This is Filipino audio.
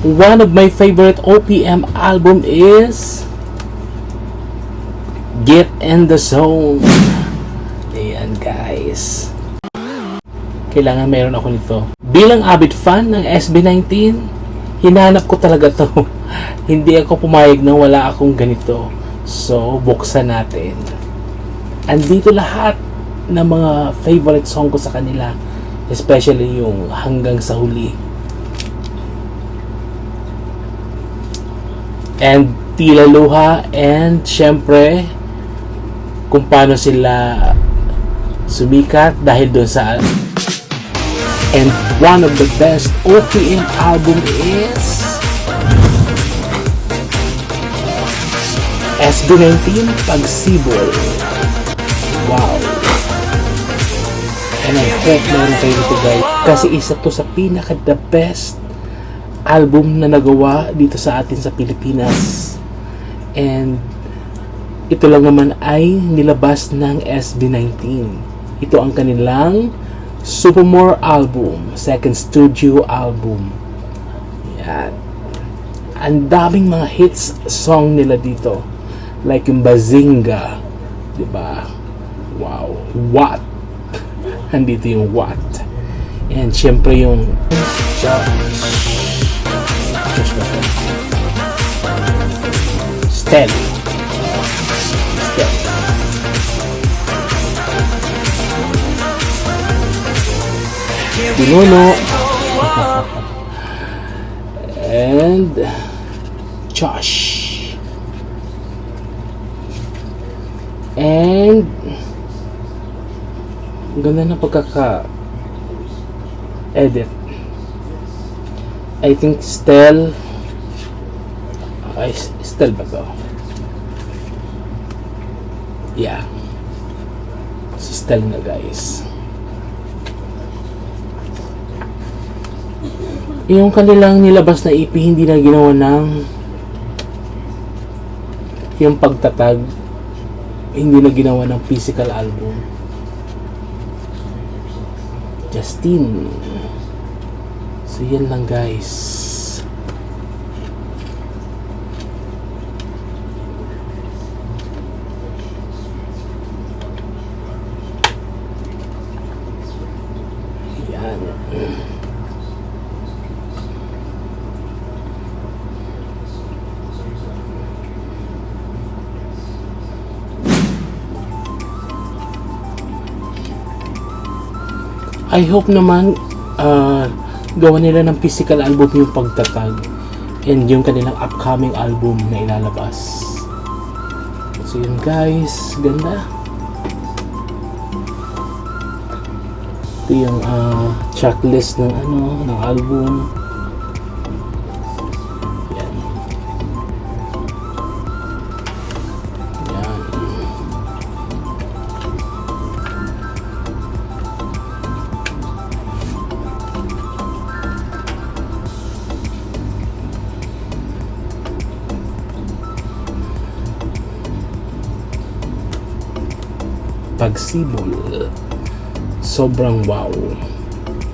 one of my favorite OPM album is Get in the Zone. Ayan guys, kailangan meron ako nito. Bilang avid fan ng SB19, hinanap ko talaga to. Hindi ako pumayag na wala akong ganito. So, buksan natin. Andito lahat ng mga favorite song ko sa kanila, especially yung Hanggang sa Huli and Tila Luha, and syempre kung paano sila sumikat dahil doon sa, and one of the best OPM album is SB19 Pagsibol. Wow. And I hope meron kayo nito guys, kasi isa to sa pinaka the best album na nagawa dito sa atin sa Pilipinas. And ito lang naman ay nilabas ng SB19. Ito ang kanilang Sophomore album, second studio album. Yan. Ang daming mga hits song nila dito, like yung Bazinga, diba? Wow, What? Andito yung What. And syempre yung Stel. Pinuno. And Josh. And ganda na pagkaka-edit. I think Stel. Ay, Stel ba to? Yeah. Si Stel na guys. Yung kanilang nilabas na EP, hindi na ginawa ng yung pagtatag, hindi na ginawa ng physical album. Justine. So yan lang guys. Yan. I hope naman gawa nila ng physical album yung pagtatag and yung kanilang upcoming album na ilalabas. So yun guys, ganda. Ito yung checklist ng ng album. Yan. Yan. Pagsibol. Sobrang wow.